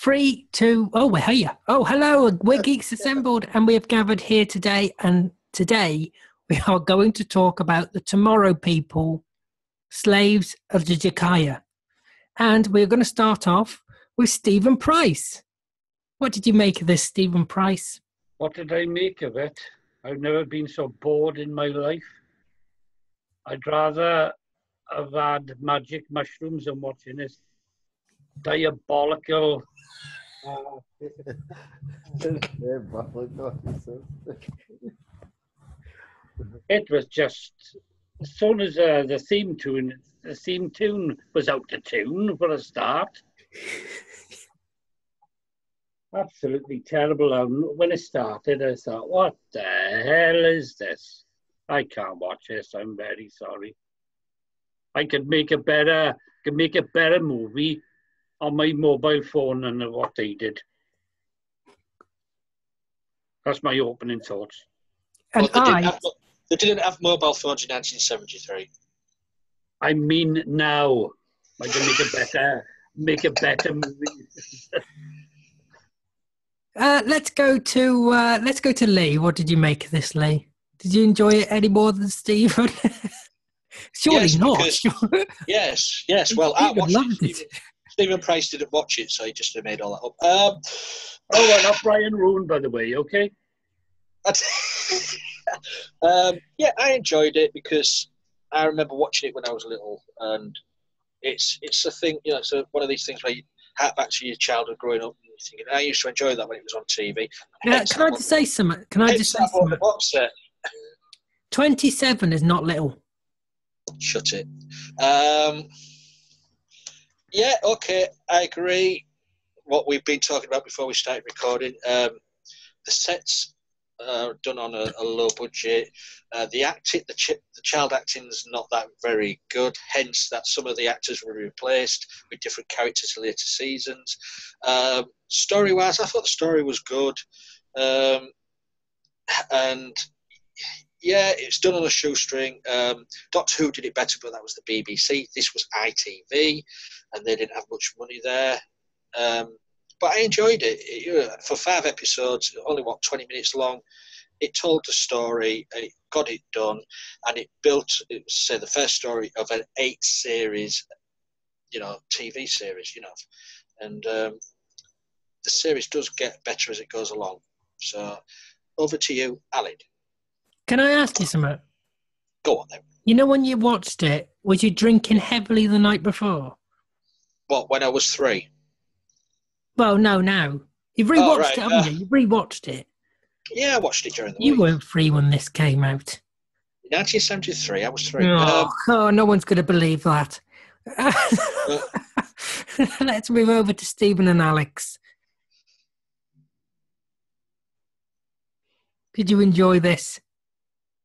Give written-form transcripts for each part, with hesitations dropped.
3, 2, oh, we're here. Oh, hello, we're Geeks Assembled, and we have gathered here today, and today we are going to talk about the Tomorrow People, Slaves of Jedikiah. And we're going to start off with Stephen Price. What did you make of this, Stephen Price? What did I make of it? I've never been so bored in my life. I'd rather have had magic mushrooms than watching this diabolical. It was just, as soon as the theme tune was out of tune for a start. Absolutely terrible. When it started, I thought, what the hell is this? I can't watch this. I'm very sorry. I could make a better movie on my mobile phone than what they did. That's my opening thoughts. And they didn't have mobile phones in 1973. I mean now. I can make a better movie. Let's go to Lee. What did you make of this, Lee? Did you enjoy it any more than Stephen? Surely yes, not. Yes. Well, I watched it. Stephen Price didn't watch it, so he just made all that up. Well, not Brian Roon, by the way. Okay. Yeah, I enjoyed it because I remember watching it when I was little, and it's a thing, it's one of these things where you have back to your childhood growing up, and you're thinking, I used to enjoy that when it was on TV. Yeah, can I just say something? 27 is not little. Shut it. Yeah, okay, I agree. What we've been talking about before we started recording, the sets are done on a low budget. The acting, the child acting's not that very good. Hence, that some of the actors were replaced with different characters in later seasons. Story-wise, I thought the story was good, and yeah, it's done on a shoestring. Doctor Who did it better, but that was the BBC. This was ITV, and they didn't have much money there. But I enjoyed it. For 5 episodes, only 20 minutes long. It told the story, it got it done, and it built, it was, say, the first story of an 8-series, TV series, and the series does get better as it goes along. So, over to you, Alid. Can I ask you something? Go on then. When you watched it, was you drinking heavily the night before? What, when I was 3? Well, no, now. You've rewatched it, haven't you? You've rewatched it. Yeah, I watched it during the week. You weren't 3 when this came out. 1973, I was 3. Oh, no one's going to believe that. Let's move over to Stephen and Alex. Did you enjoy this?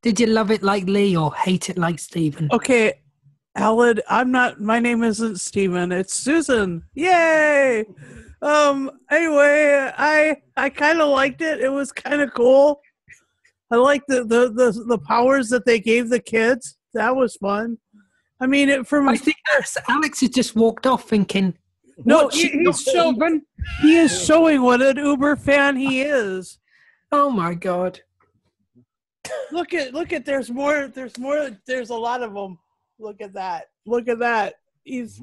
Did you love it like Lee or hate it like Stephen? Okay, Alid, my name isn't Stephen, it's Susan. Yay! Anyway, I kind of liked it. It was kind of cool. I liked the powers that they gave the kids. That was fun. I mean, I think Alex has just walked off thinking, no, he is showing what an Uber fan he is. Oh my God. Look at there's a lot of them. Look at that. He's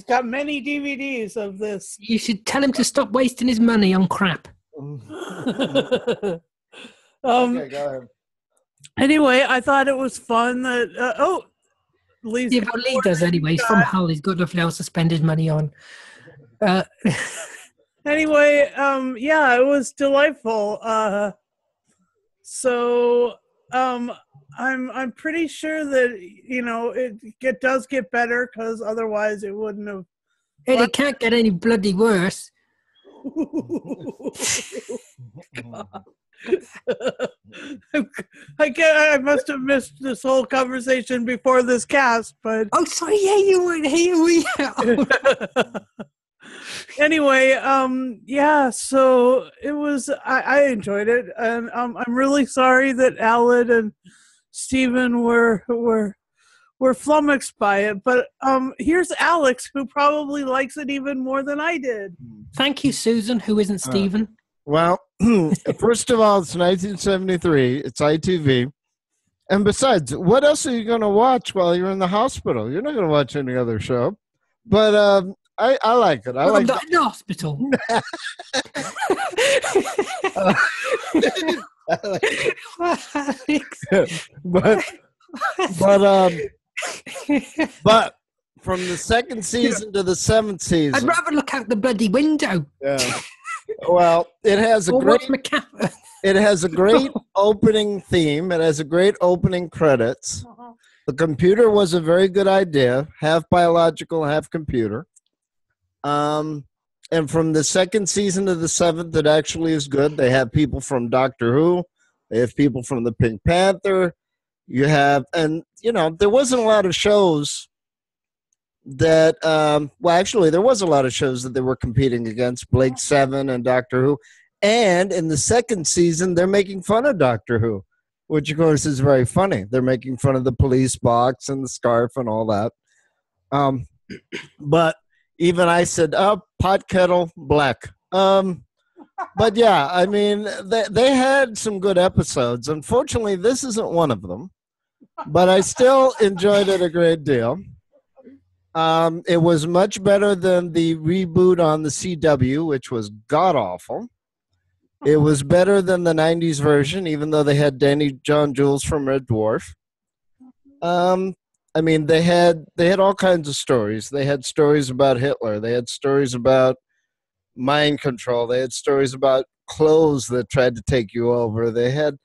got many DVDs of this. You should tell him to stop wasting his money on crap. Okay, go ahead. Anyway, I thought it was fun that Lee does anyway. He's from Hull. He's got nothing else to spend his money on. Anyway, yeah, it was delightful. So I'm pretty sure that it does get better, because otherwise it wouldn't have. It can't get any bloody worse. I must have missed this whole conversation before this cast, but sorry, yeah, you weren't here. Anyway, yeah, so it was. I enjoyed it, and I'm really sorry that Alid and Stephen were flummoxed by it. But here's Alex, who probably likes it even more than I did. Thank you, Susan, who isn't Stephen. Well, first of all, it's 1973. It's ITV. And besides, what else are you going to watch while you're in the hospital? You're not going to watch any other show. But I like it. I'm not in the hospital. but from the second season to the seventh season, I'd rather look out the bloody window. Yeah. Well, it has a great opening theme. It has a great opening credits. The computer was a very good idea, half biological, half computer. And from the second season to the seventh, it actually is good. They have people from Doctor Who. They have people from the Pink Panther. You have, and there wasn't a lot of shows that, actually, there was a lot of shows that they were competing against, Blake 7 and Doctor Who. And in the second season, they're making fun of Doctor Who, which, of course, is very funny. They're making fun of the police box and the scarf and all that. But even I said, pot kettle black. But yeah, I mean, they had some good episodes. Unfortunately, this isn't one of them. But I still enjoyed it a great deal. It was much better than the reboot on the CW, which was god-awful. It was better than the 90s version, even though they had Danny John Jules from Red Dwarf. I mean, they had all kinds of stories. They had stories about Hitler. They had stories about mind control. They had stories about clothes that tried to take you over. They had,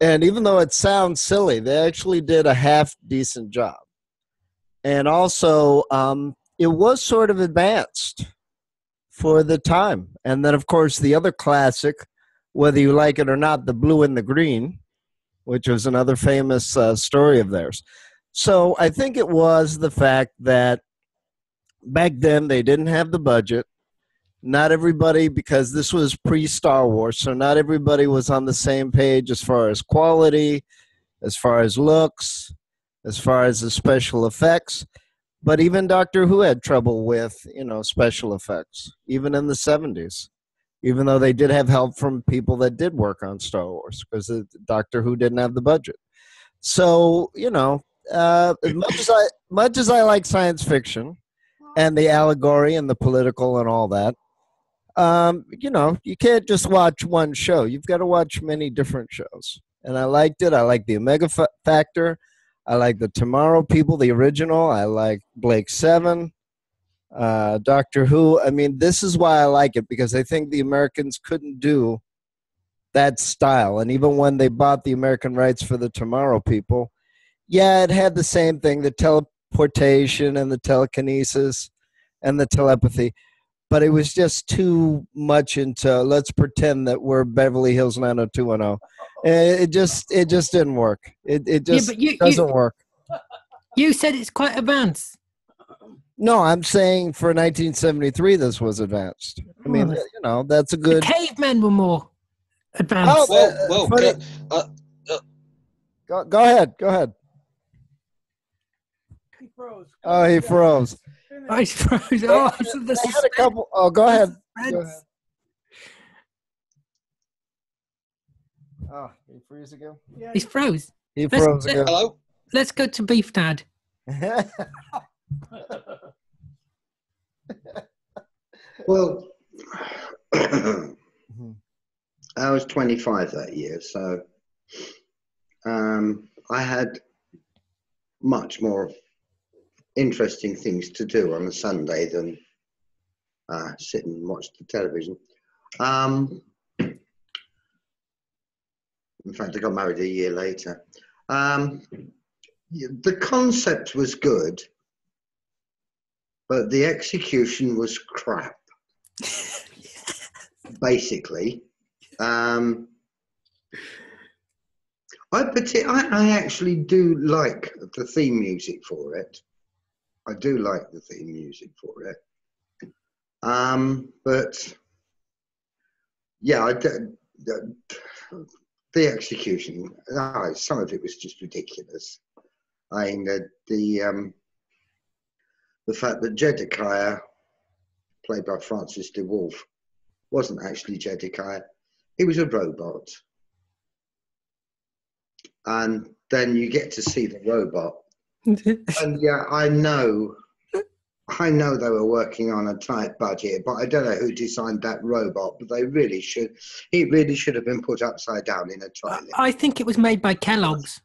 and even though it sounds silly, they actually did a half-decent job. And also, it was sort of advanced for the time. And then, of course, the other classic, whether you like it or not, The Blue and the Green, which was another famous story of theirs. So I think it was the fact that back then they didn't have the budget. Not everybody, because this was pre-Star Wars, so not everybody was on the same page as far as quality, as far as looks, as far as the special effects. But even Doctor Who had trouble with, special effects, even in the 70s, even though they did have help from people that did work on Star Wars, because Doctor Who didn't have the budget. So, as much as I like science fiction and the allegory and the political and all that, you can't just watch one show. You've got to watch many different shows. And I liked it. I like the Omega Factor. I like the Tomorrow People, the original. I like Blake 7, Doctor Who. I mean, this is why I like it, because I think the Americans couldn't do that style. And even when they bought the American rights for the Tomorrow People, yeah, it had the same thing, the teleportation and the telekinesis and the telepathy. But it was just too much into, let's pretend that we're Beverly Hills 90210. It just didn't work. It just doesn't work. You said it's quite advanced. No, I'm saying for 1973, this was advanced. I mean, that's a good. The cavemen were more advanced. Go ahead. He froze. Oh, he froze. Oh, he froze. They had a couple. Oh, go ahead. Oh, he freeze again? Yeah, He's froze. He froze again. Hello? Let's go to Beef Dad. Well, I was 25 that year, so I had much more interesting things to do on a Sunday than sit and watch the television. In fact, I got married a year later. The concept was good, but the execution was crap, basically. I actually do like the theme music for it. I do like the theme music for it. But yeah, the execution, some of it was just ridiculous. I mean, the fact that Jedikiah played by Francis de Wolf, wasn't actually Jedikiah. He was a robot. And then you get to see the robot. And yeah, I know they were working on a tight budget, but I don't know who designed that robot, but it really should have been put upside down in a toilet. I think it was made by Kellogg's.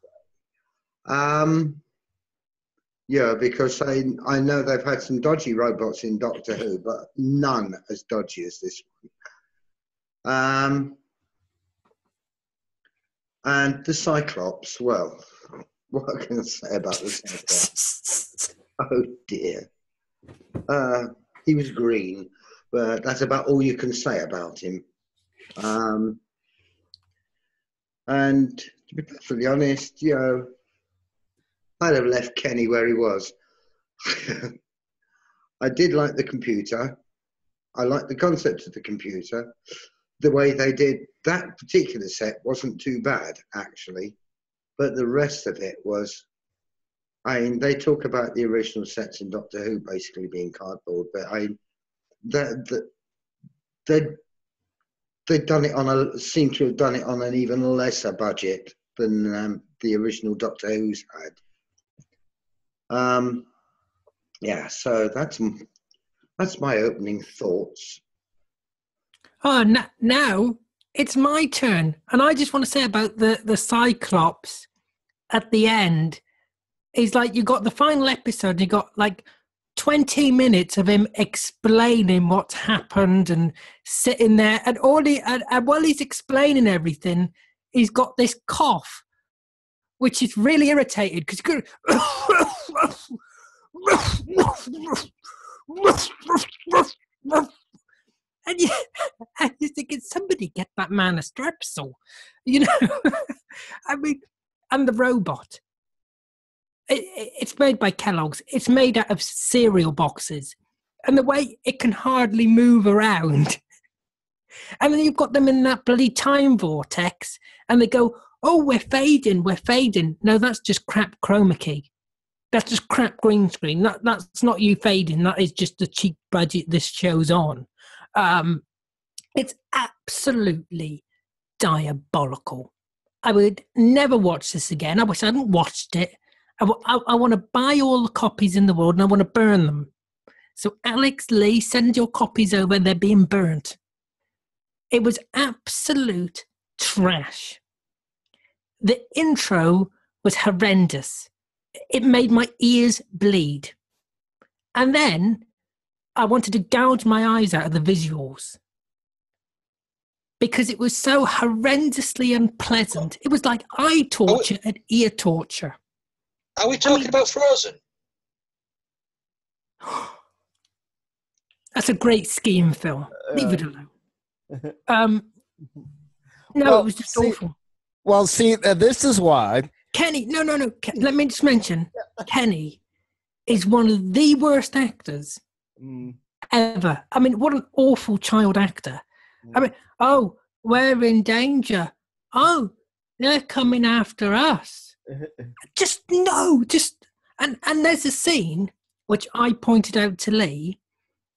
Yeah, because I know they've had some dodgy robots in Doctor Who, but none as dodgy as this one. And the Cyclops, well, what can I say about the Cyclops? Oh dear. He was green, but that's about all you can say about him. And to be perfectly honest, I'd have left Kenny where he was. I did like the computer. I liked the concept of the computer. The way they did that particular set wasn't too bad, actually. But the rest of it was, they talk about the original sets in Doctor Who basically being cardboard, but seem to have done it on an even lesser budget than the original Doctor Who's had. So that's my opening thoughts. Oh, now it's my turn. And I just want to say about the Cyclops at the end is like you got the final episode, you got like 20 minutes of him explaining what's happened and sitting there. And while he's explaining everything, he's got this cough, which is really irritated because he's going and you're thinking, somebody get that man a strepsil, I mean, and the robot. It's made by Kellogg's. It's made out of cereal boxes. And the way it can hardly move around. And then you've got them in that bloody time vortex. And they go, oh, we're fading. No, that's just crap chroma key. That's just crap green screen. That's not you fading. That is just the cheap budget this show's on. It's absolutely diabolical. I would never watch this again. I wish I hadn't watched it. I want to buy all the copies in the world and I want to burn them. So Alex Lee, send your copies over. They're being burnt. It was absolute trash. The intro was horrendous. It made my ears bleed. And then I wanted to gouge my eyes out of the visuals because it was so horrendously unpleasant. It was like eye torture and ear torture. Are we talking about Frozen? That's a great scheme film. Leave it alone. No, it was just awful. Well, see, this is why. Kenny, no. Let me just mention, Kenny is one of the worst actors ever. I mean, what an awful child actor. I mean, oh, we're in danger. Oh, they're coming after us. And there's a scene which I pointed out to Lee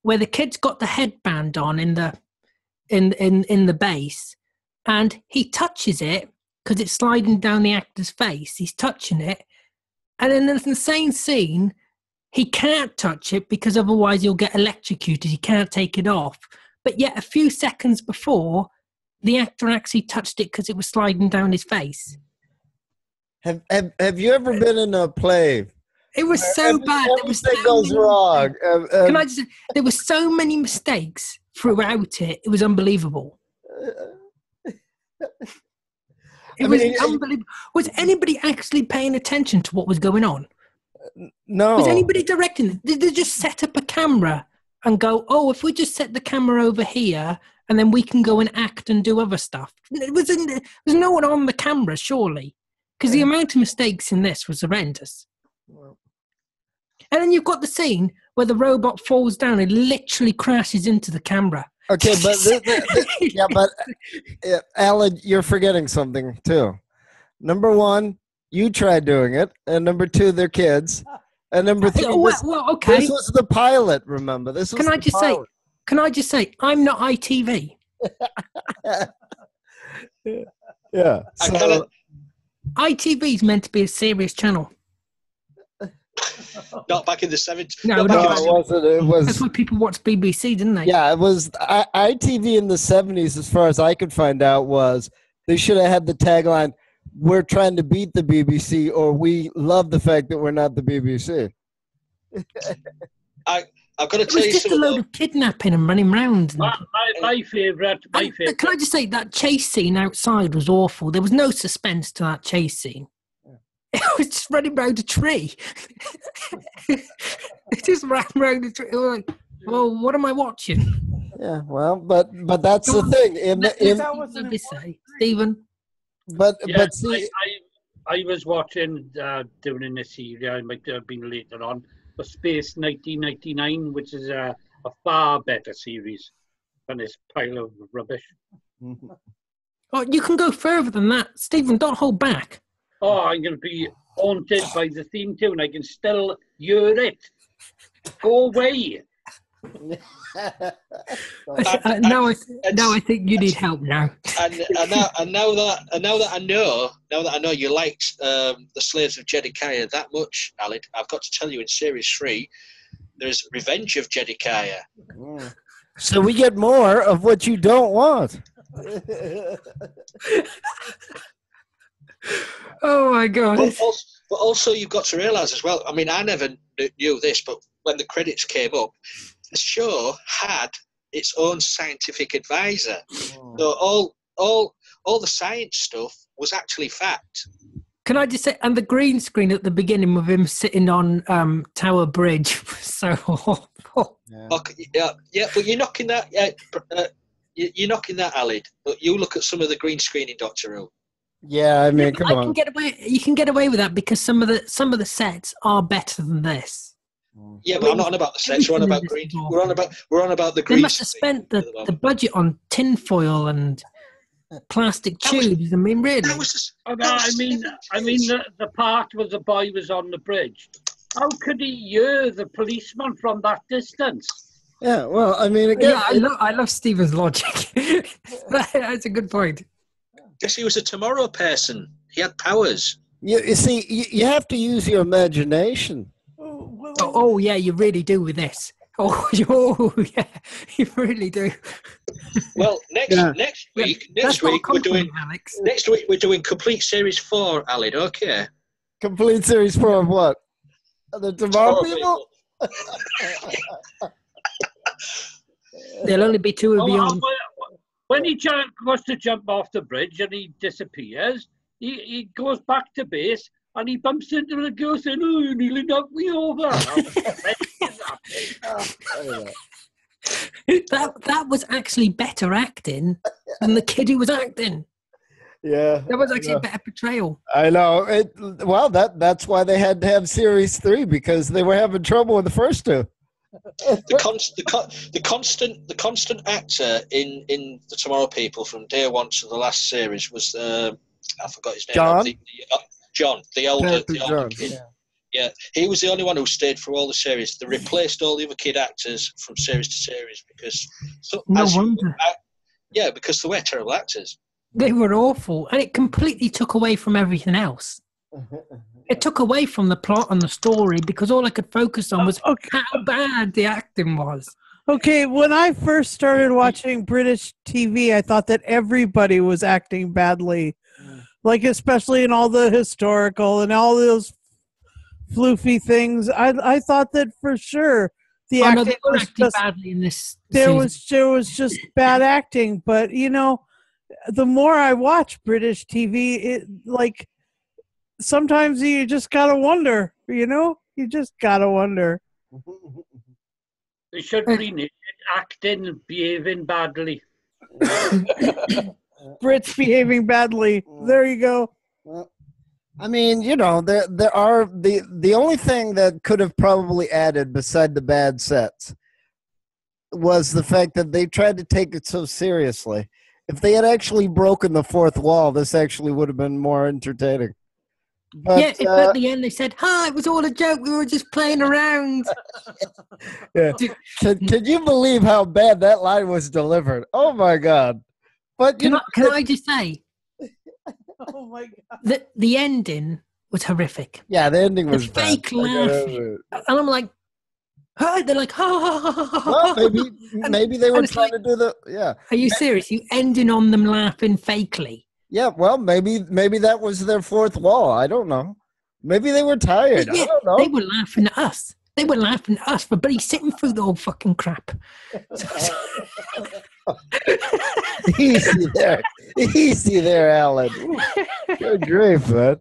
where the kid's got the headband on in the base and he touches it because it's sliding down the actor's face. He's touching it. And in the same scene, he can't touch it because otherwise he'll get electrocuted. He can't take it off. But yet a few seconds before, the actor actually touched it because it was sliding down his face. Have you ever been in a play? It was so bad. Everything goes wrong. Can I just say, there were so many mistakes throughout it. It was unbelievable. It was unbelievable. Was anybody actually paying attention to what was going on? No. Was anybody directing it? Did they just set up a camera and go, oh, if we just set the camera over here and then we can go and act and do other stuff? There's no one on the camera, surely. Because the amount of mistakes in this was horrendous. And then you've got the scene where the robot falls down and literally crashes into the camera. Okay, but Alan, you're forgetting something too. Number one, you tried doing it, and number two, they're kids, and number three, okay. This was the pilot. Remember, this was. Can I just say, Can I just say, I'm not ITV. Yeah. So, ITV is meant to be a serious channel. Not back in the 70s. No, back no, in it the wasn't. It was. That's why people watch BBC, didn't they? Yeah, it was ITV in the 70s, as far as I could find out, was they should have had the tagline, "We're trying to beat the BBC," or "We love the fact that we're not the BBC." I've got to It tell was you just a something. load of kidnapping and running round. My favourite. Can I just say that chase scene outside was awful? There was no suspense to that chase scene. It was just running round a tree. It just ran round a tree. It was like, well, what am I watching? Yeah, well, but that's the thing. That wasn't Let me say, Stephen. But see, I was watching doing in this series. I might have been later on. The Space 1999, which is a far better series than this pile of rubbish. Oh, you can go further than that, Stephen. Don't hold back. Oh, I'm going to be haunted by the theme tune. I can still hear it. Go away. Now I think you need help now. And now that I know you liked the Slaves of Jedikiah that much, Alid, I've got to tell you, in series 3, there's Revenge of Jedikiah. so we get more of what you don't want. Oh my God! But also, you've got to realise as well. I mean, I never knew this, but when the credits came up, the show had its own scientific advisor. So all the science stuff was actually fact. Can I just say, and the green screen at the beginning with him sitting on Tower Bridge was so awful. Okay, yeah, but you're knocking that. You're knocking that, Alid. But you look at some of the green screen in Doctor Who. Yeah, I mean, come on. You can get away with that because some of the sets are better than this. Yeah, but I'm not on about the sets. We're on about green. We're on about the green. They must have spent the budget on tinfoil and plastic tubes. I mean, really. The part where the boy was on the bridge. How could he hear the policeman from that distance? Yeah, well, I mean, again, yeah, I love Stephen's logic. That's a good point. Guess he was a tomorrow person. He had powers. You see, you have to use your imagination. Oh yeah, you really do with this. Oh yeah, you really do. Well, next week we're doing complete series 4, Alid. Okay. Complete series 4 of what? The Tomorrow People? There'll only be 2 of you on. When he goes to jump off the bridge and he disappears, he goes back to base and he bumps into the girl saying, "Oh, you nearly knocked me over." That was actually better acting than the kid who was acting. Yeah, that was actually a better portrayal. I know. Well, that's why they had to have series 3, because they were having trouble with the first 2. The constant actor in the Tomorrow People from day 1 to the last series was I forgot his name. John, the older kid. Yeah, he was the only one who stayed through all the series. They replaced all the other kid actors from series to series because because they were terrible actors. They were awful, and it completely took away from everything else. It took away from the plot and the story because all I could focus on was how bad the acting was. Okay, when I first started watching British TV, I thought that everybody was acting badly. Like, especially in all the historical and all those floofy things. I thought that for sure the acting they were was acting just badly in this there season. was just bad acting. But, you know, the more I watch British TV, it like sometimes you just gotta wonder, you know? You just gotta wonder. They should rename it acting, behaving badly. Brits behaving badly. There you go. Well, I mean, you know, there are the only thing that could have probably added beside the bad sets was the fact that they tried to take it so seriously. If they had actually broken the fourth wall, this actually would have been more entertaining. But at the end they said, "Hi, it was all a joke. We were just playing around." yeah. Can you believe how bad that line was delivered? Oh my God! But Can I just say, Oh my god! the ending was horrific. yeah, the ending The was bad. fake laughing, and I'm like, "Hi!" They're like, "Ha ha ha ha ha." Well, And- maybe they were and it's trying like, to do the yeah. Are you serious? You ending on them laughing fakely? Yeah, well, maybe that was their fourth wall. I don't know. Maybe they were tired. Yeah, I don't know. they were laughing at us. They were laughing at us for bloody sitting through the whole fucking crap. Easy there, Alan. Good grief, man.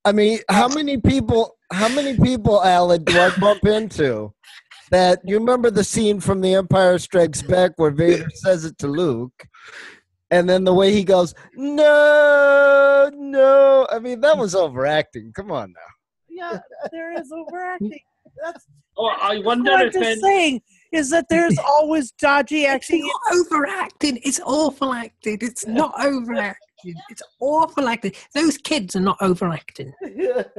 I mean, how many people, Alan, do I bump into? That you remember the scene from The Empire Strikes Back where Vader says it to Luke, and then the way he goes, "No, no." I mean, that was overacting. Come on now. Yeah, there is overacting. That's I wonder what I'm if just saying is that there's always dodgy It's acting. not overacting. It's awful acting. It's not overacting. It's awful acting. Those kids are not overacting. They're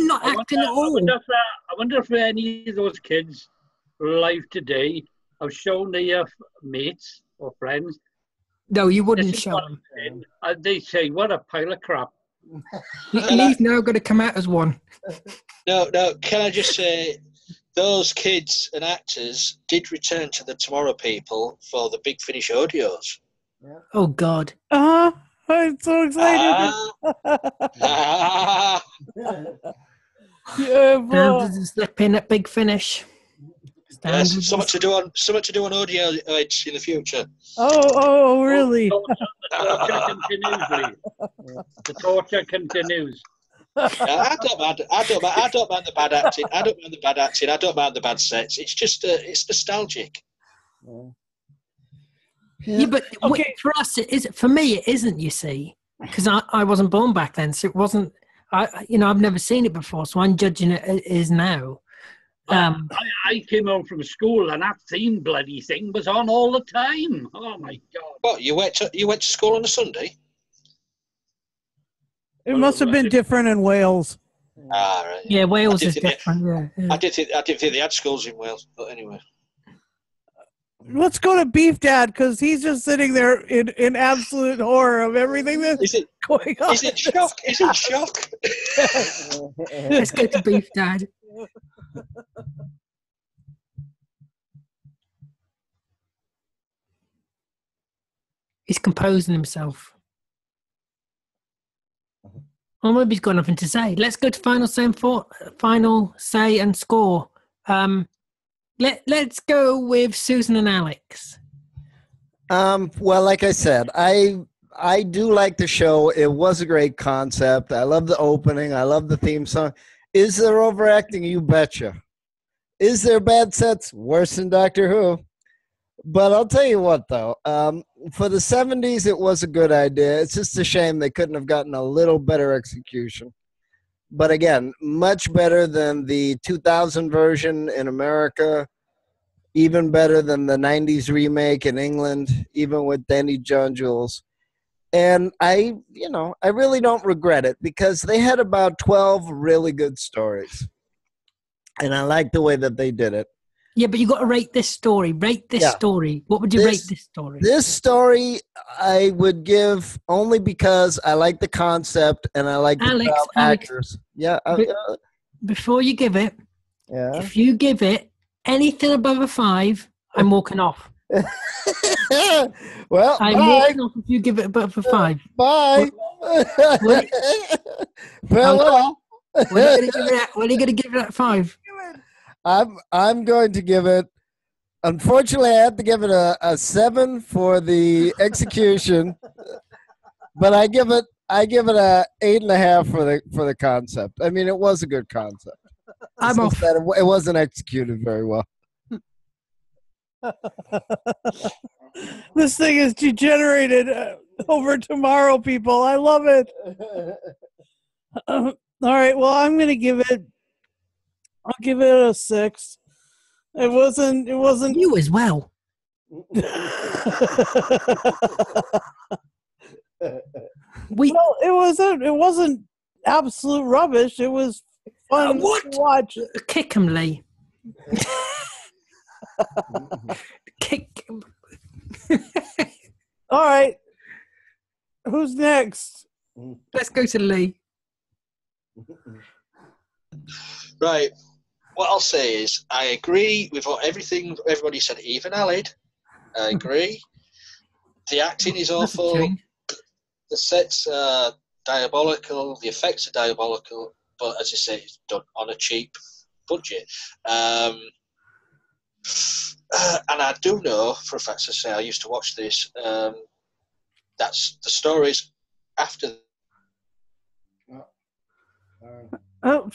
not acting at all. I wonder if any of those kids alive today have shown their mates or friends. No, you wouldn't This is show what them. I'm saying. And they say, "What a pile of crap." He's now going to come out as one. No. Can I just say, those kids and actors did return to the Tomorrow People for the Big Finish audios. Oh, God. I'm so excited. Yeah, bro. Standards and slip in at Big Finish. Yes, Standards. something to do on audio aids in the future. Oh, really? The torture continues. I don't mind the bad acting. I don't mind the bad sets. It's just it's nostalgic. Yeah, but Okay. for us, it is. For me, it isn't. You see, because I wasn't born back then, so it wasn't. I've never seen it before, so I'm judging it as it is now. I came home from school and that theme bloody thing was on all the time. Oh my God! What, you went to school on a Sunday? It must have been different in Wales. Ah, right. Yeah, Wales is different. Yeah. I didn't think they had schools in Wales, but anyway. Let's go to Beef Dad because he's just sitting there in absolute horror of everything that's going on. Is it shock? Is it shock? Let's go to Beef Dad. He's composing himself. Or maybe he's got nothing to say. Let's go to final say and score. Let's go with Susan and Alex. Well, like I said, I do like the show. It was a great concept. I love the opening. I love the theme song. Is there overacting? You betcha. Is there bad sets? Worse than Doctor Who. But I'll tell you what, though. For the 70s, it was a good idea. It's just a shame they couldn't have gotten a little better execution. But again, much better than the 2000 version in America. Even better than the 90s remake in England, even with Danny John Jules. And I really don't regret it because they had about 12 really good stories. And I like the way that they did it. Yeah, but you got to rate this story. Story. What would you rate this story? This story I would give only because I like the concept and I like the actors. Yeah. Before you give it, yeah. If you give it anything above a 5, I'm walking off. Well, I'm walking off if you give it above a 5. Bye. Farewell. What are you going to give it at 5? I'm going to give it. Unfortunately, I have to give it a 7 for the execution, but I give it a 8.5 for the concept. I mean, it was a good concept. I'm off. It wasn't executed very well. This thing is degenerated over tomorrow, people. I love it. All right. Well, I'm going to give it. I'll give it a 6. It wasn't. You as well. Well, it wasn't absolute rubbish. It was fun What? to watch. Kick him, Lee. Kick him. All right. Who's next? Let's go to Lee. Right. What I'll say is I agree with everything everybody said, even Alid. I agree. The acting is That's a awful. change. The sets are diabolical. The effects are diabolical. But as I say, it's done on a cheap budget. And I do know for a fact, as I say, I used to watch this. That's the stories after. Oh,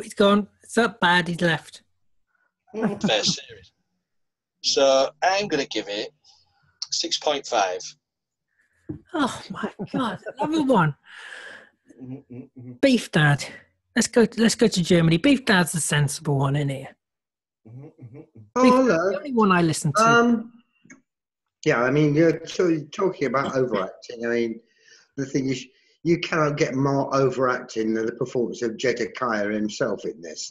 he's gone. It's that bad. He's left. Fair series. So I'm going to give it 6.5. Oh my God! Another one. Beef Dad. Let's go to Germany. Beef Dad's the sensible one in here. Oh, The only one I listen to. Yeah, I mean, you're talking about overacting. I mean, the thing is, you cannot get more overacting than the performance of Jedikiah himself in this.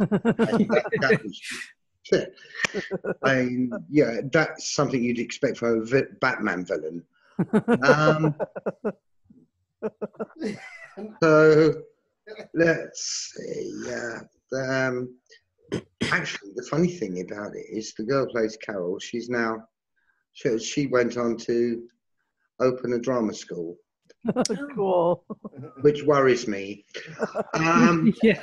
I mean, yeah, that's something you'd expect from a Batman villain. So let's see. Actually, the funny thing about it is the girl plays Carol. She went on to open a drama school. Cool. Which worries me. Yeah.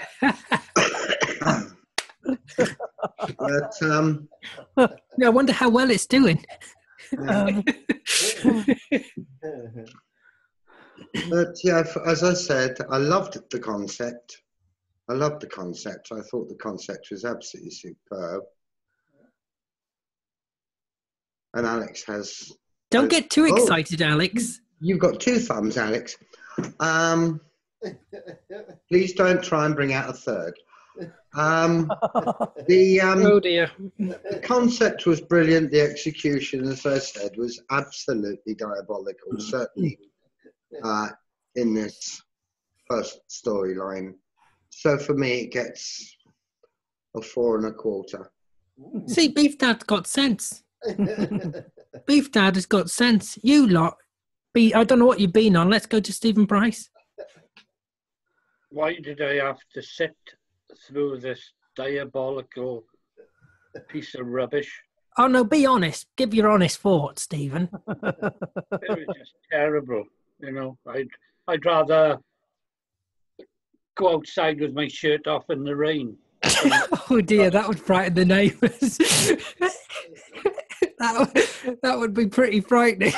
But I wonder how well it's doing. but yeah, as I said, I loved the concept. I thought the concept was absolutely superb. And Alex has. Don't get too excited, Alex. You've got two thumbs, Alex. Please don't try and bring out a third. Oh dear. The concept was brilliant. The execution, as I said, was absolutely diabolical. Certainly in this first storyline. So for me, it gets a 4.25. See, Beef Dad's got sense. Beef Dad has got sense. You lot. I don't know what you've been on. Let's go to Stephen Price. Why did I have to sit through this diabolical piece of rubbish? Oh no, be honest. Give your honest thoughts, Stephen. It was just terrible. You know, I'd rather go outside with my shirt off in the rain. Oh dear, that would frighten the neighbours. that would be pretty frightening.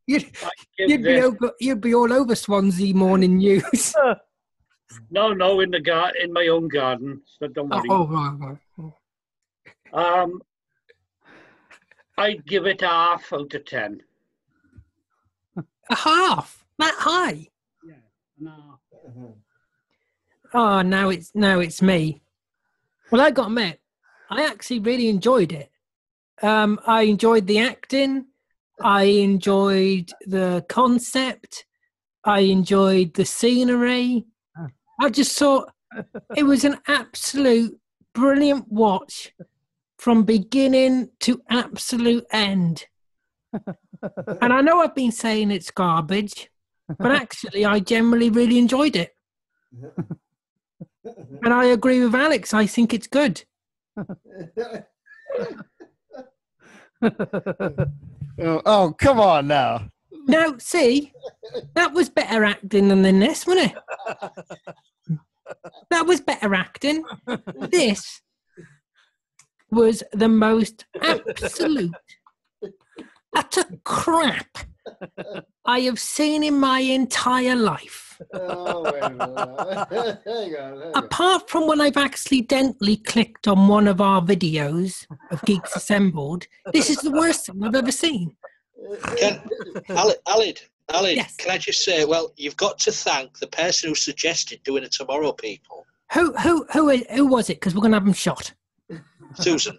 You'd be all over Swansea morning news. No, in my own garden. So don't worry. Right. I'd give it a half out of 10. A half? That high? Yeah, no. Oh, now it's me. Well, I got to admit, I actually really enjoyed it. I enjoyed the acting. I enjoyed the concept. I enjoyed the scenery. I just thought it was an absolute brilliant watch from beginning to absolute end. And I know I've been saying it's garbage, but actually I generally really enjoyed it. And I agree with Alex. I think it's good. Oh, come on now. Now, see, that was better acting than this, wasn't it? That was better acting. This was the most absolute utter crap I have seen in my entire life. Oh, wait a minute. Hang on. Apart from when I've accidentally clicked on one of our videos of Geeks Assembled, this is the worst thing I've ever seen. Alid, Yes. Can I just say, well, you've got to thank the person who suggested doing a Tomorrow People. Who was it? Because we're going to have them shot. Susan.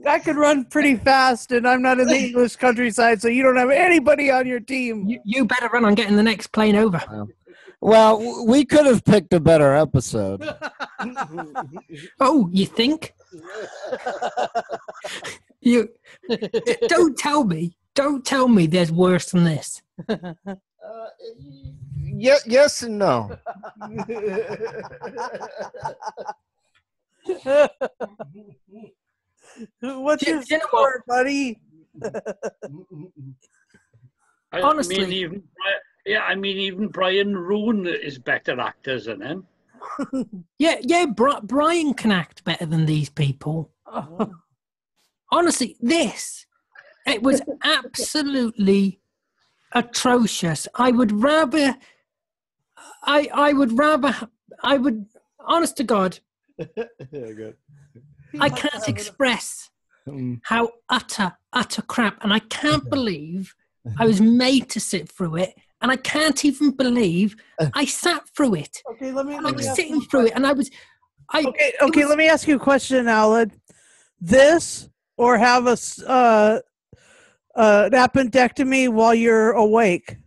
I could run pretty fast, and I'm not in the English countryside, so you don't have anybody on your team. You better run on getting the next plane over. Well, we could have picked a better episode. Oh, you think? You don't tell me. Don't tell me there's worse than this. Yes and no. What's your You know score, buddy? Honestly. I mean, even Brian Roon is better actors than him. Yeah, Brian can act better than these people. Honestly, it was absolutely atrocious. I would, honest to God, I can't express how utter crap, and I can't believe I was made to sit through it, and I can't even believe I sat through it. Okay, let me I was sitting through it, and I was. Let me ask you a question, Alan. This or have an appendectomy while you're awake?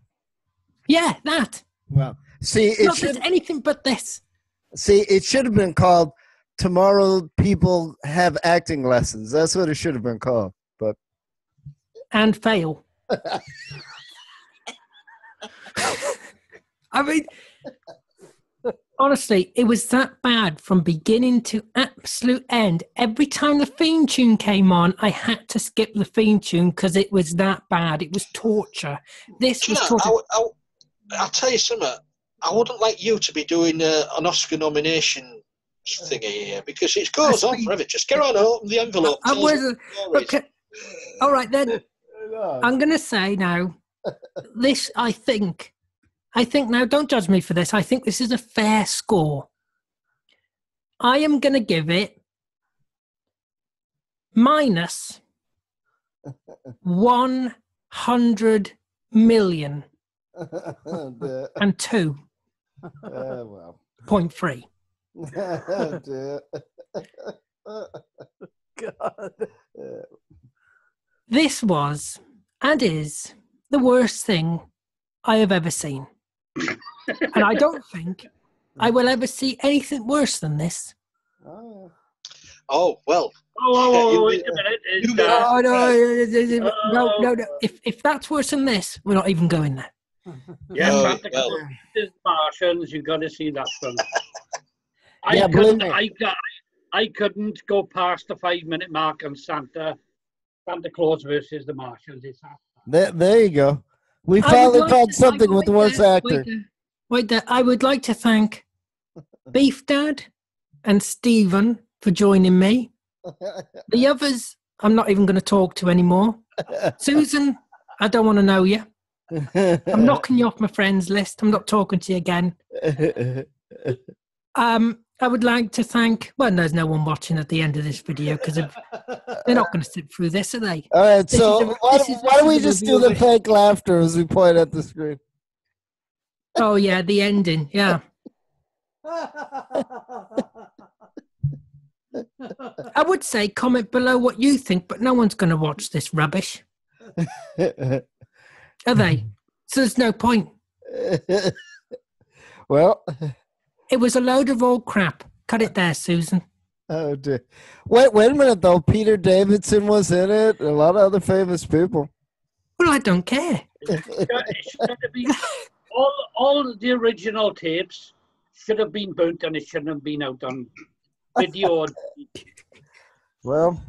Yeah, that. Well, see, Not just anything but this. See, it should have been called "Tomorrow People Have Acting Lessons." That's what it should have been called. But and fail. I mean, honestly, it was that bad from beginning to absolute end. Every time the theme tune came on, I had to skip the theme tune because it was that bad. It was torture. This was torture. I'll tell you something. I wouldn't like you to be doing an Oscar nomination thingy here because it goes on forever. Just get on, open the envelope. Okay. All right, then. I'm going to say now, this, I think now, don't judge me for this. I think this is a fair score. I am going to give it minus 100 million and 2. Well. 0.3. God. This was and is the worst thing I have ever seen. And I don't think I will ever see anything worse than this. Oh, well. Wait a minute. No. If that's worse than this, we're not even going there. Yeah, Santa Claus is Martians. You got to see that film. I couldn't go past the 5-minute mark on Santa Claus versus the Martians. There you go. We finally found something with the worst actor. Wait there. I would like to thank Beef Dad and Stephen for joining me. The others, I'm not even going to talk to anymore. Susan, I don't want to know you. I'm knocking you off my friends list. I'm not talking to you again. I would like to thank, well, there's no one watching at the end of this video because they're not going to sit through this, are they? All right, so why don't we just do the fake laughter as we point at the screen? Oh, yeah, the ending, yeah. I would say comment below what you think, but no one's going to watch this rubbish. Are they? So there's no point. Well... It was a load of old crap. Cut it there, Susan. Oh, dear. Wait a minute, though. Peter Davidson was in it. A lot of other famous people. Well, I don't care. It should have been, all the original tapes should have been burnt and it shouldn't have been out on video. Well,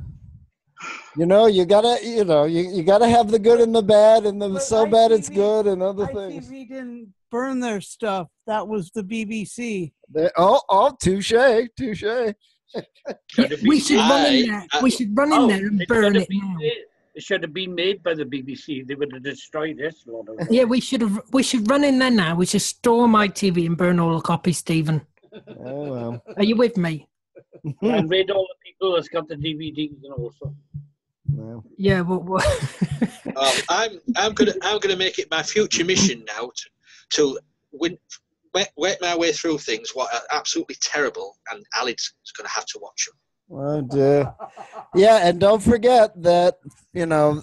you gotta have the good and the bad, and the so bad it's good, and other things. ITV didn't burn their stuff. That was the BBC. Touche. We should run in there. We should run in there and burn it now. It should have been made by the BBC. They would have destroyed this. Yeah, we should run in there now. We should storm ITV and burn all the copies, Stephen. Oh, well. Are you with me? And raid all the people that's got the DVDs and also. Well. Yeah, well. I'm gonna make it my future mission now to work my way through things what are absolutely terrible, and Ali's going to have to watch them. Oh, dear. Yeah, and don't forget that,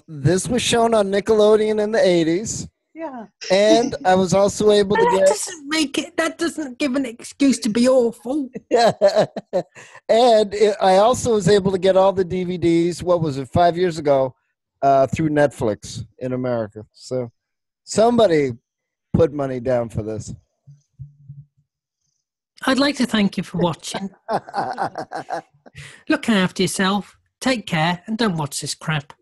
this was shown on Nickelodeon in the 80s. Yeah. And I was also able to That doesn't give an excuse to be awful. I also was able to get all the DVDs, what was it, 5 years ago, through Netflix in America. So somebody put money down for this. I'd like to thank you for watching. Look after yourself, take care, and don't watch this crap.